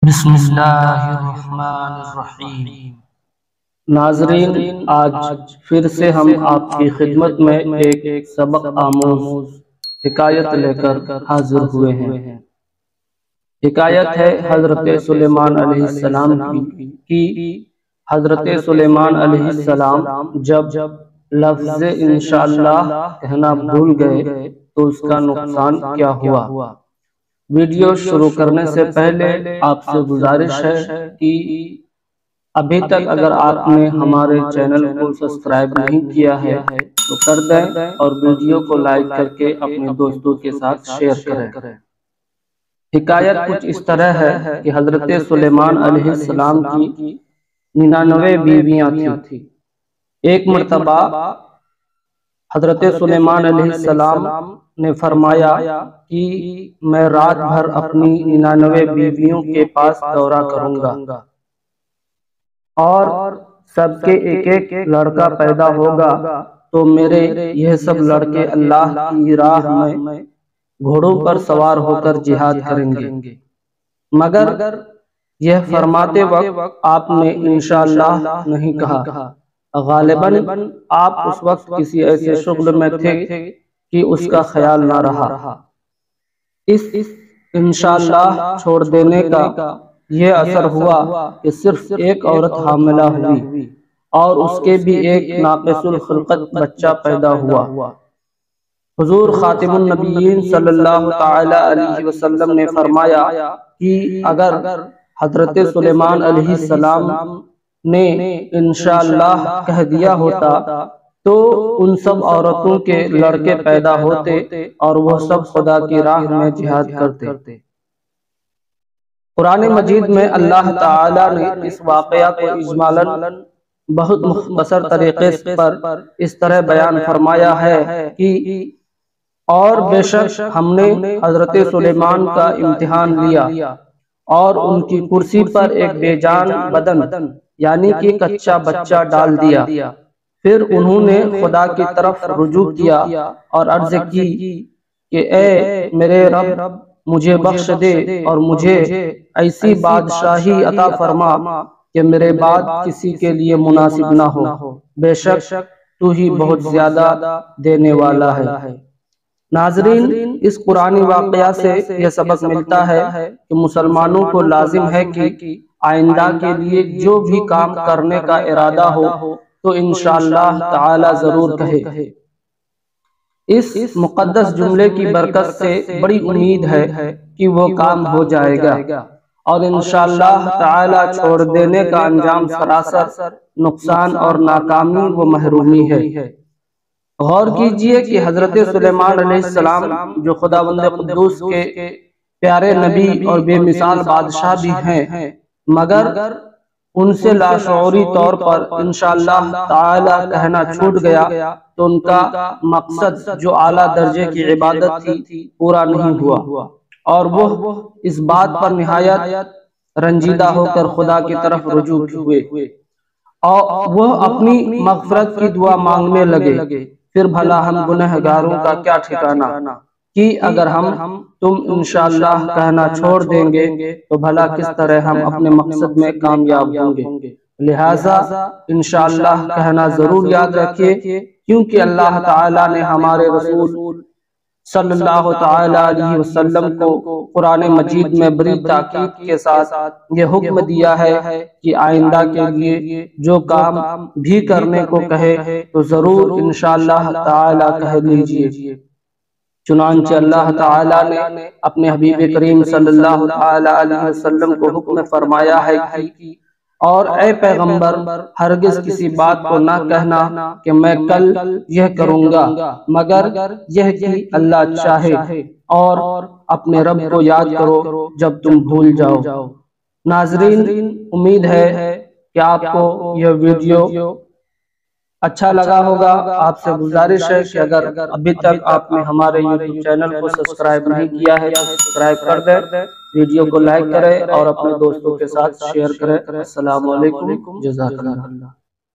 بسم اللہ الرحمن الرحیم۔ ناظرین، آج پھر سے ہم آپ کی خدمت میں ایک سبق آموز حکایت لے کر حاضر ہوئے ہیں۔ حکایت ہے حضرت سلیمان علیہ السلام کی حضرت سلیمان علیہ السلام جب لفظ انشاءاللہ کہنا بھول گئے تو اس کا نقصان کیا ہوا۔ ویڈیو شروع کرنے سے پہلے آپ سے گزارش ہے کہ ابھی تک اگر آپ نے ہمارے چینل کو سبسکرائب نہیں کیا ہے تو کر دیں اور ویڈیو کو لائک کر کے اپنے دوستوں کے ساتھ شیئر کریں۔ حکایت کچھ اس طرح ہے کہ حضرت سلیمان علیہ السلام کی 99 بیویاں تھیں۔ ایک مرتبہ حضرت سلیمان علیہ السلام نے فرمایا کہ میں رات بھر اپنی 99 بیویوں کے پاس دورہ کروں گا اور سب کے ایک ایک لڑکا پیدا ہوگا تو میرے یہ سب لڑکے اللہ کی راہ میں گھوڑوں پر سوار ہو کر جہاد کریں گے۔ مگر یہ فرماتے وقت آپ نے انشاءاللہ نہیں کہا۔ غالباً آپ اس وقت کسی ایسے شغل میں تھے کہ اس کا خیال نہ رہا۔ اس انشاءاللہ چھوڑ دینے کا یہ اثر ہوا کہ صرف ایک عورت حاملہ ہوئی اور اس کے بھی ایک ناقص الخلقت بچہ پیدا ہوا۔ حضور خاتم النبیین صلی اللہ تعالی علیہ وسلم نے فرمایا کہ اگر حضرت سلیمان علیہ السلام نے انشاءاللہ کہہ دیا ہوتا تو ان سب عورتوں کے لڑکے پیدا ہوتے اور وہ سب خدا کی راہ میں جہاد کرتے۔ قرآن مجید میں اللہ تعالی نے اس واقعہ کو اجمالاً بہت مختصر طریقے پر اس طرح بیان فرمایا ہے کہ اور بے شک ہم نے حضرت سلیمان کا امتحان لیا اور ان کی کرسی پر ایک بے جان بدن یعنی کہ کچا بچہ ڈال دیا۔ پھر انہوں نے خدا کی طرف رجوع کیا اور عرض کی کہ اے میرے رب مجھے بخش دے اور مجھے ایسی بادشاہی عطا فرما کہ میرے بعد کسی کے لیے مناسب نہ ہو، بے شک تو ہی بہت زیادہ دینے والا ہے۔ ناظرین، اس قرآنی واقعہ سے یہ سبق ملتا ہے کہ مسلمانوں کو لازم ہے کہ آئندہ کے لیے جو بھی کام کرنے کا ارادہ ہو تو انشاءاللہ تعالی ضرور کہے۔ اس مقدس جملے کی برکت سے بڑی امید ہے کہ وہ کام ہو جائے گا اور انشاءاللہ تعالی چھوڑ دینے کا انجام سراسر نقصان اور ناکامی و محرومی ہے۔ غور کیجئے کہ حضرت سلیمان علیہ السلام جو خداوند قدوس کے پیارے نبی اور بے مثال بادشاہ بھی ہیں، مگر ان سے لاشعوری طور پر انشاءاللہ تعالی کہنا چھوٹ گیا تو ان کا مقصد جو اعلیٰ درجے کی عبادت تھی پورا نہیں ہوا اور وہ اس بات پر نہایت رنجیدہ ہو کر خدا کی طرف رجوع ہوئے اور وہ اپنی مغفرت کی دعا مانگنے لگے۔ پھر بھلا ہم گنہگاروں کا کیا ٹھکانہ کہ اگر تم انشاءاللہ کہنا چھوڑ دیں گے تو بھلا کس طرح ہم اپنے مقصد میں کامیاب ہوں گے۔ لہٰذا انشاءاللہ کہنا ضرور یاد رکھیے، کیونکہ اللہ تعالی نے ہمارے رسول صلی اللہ تعالی علیہ وسلم کو قرآن مجید میں بڑی تاکید کے ساتھ یہ حکم دیا ہے کہ آئندہ کے لیے جو کام بھی کرنے کو کہے تو ضرور انشاءاللہ تعالی کہہ لیجئے۔ چنانچہ اللہ تعالی نے اپنے حبیب کریم صلی اللہ تعالی علیہ وسلم کو حکم فرمایا ہے کہ اور اے پیغمبر ہرگز کسی بات کو نہ کہنا کہ میں کل یہ کروں گا مگر یہ کہ اللہ چاہے، اور اپنے رب کو یاد کرو جب تم بھول جاؤ۔ ناظرین، امید ہے کہ آپ کو یہ ویڈیو اچھا لگا ہوگا۔ آپ سے گزارش ہے کہ اگر ابھی تک آپ نے ہمارے یوٹیوب چینل کو سبسکرائب نہیں کیا ہے تو سبسکرائب کر دیں، ویڈیو کو لائک کریں اور اپنے دوستوں کے ساتھ شیئر کریں۔ السلام علیکم، جزاک اللہ۔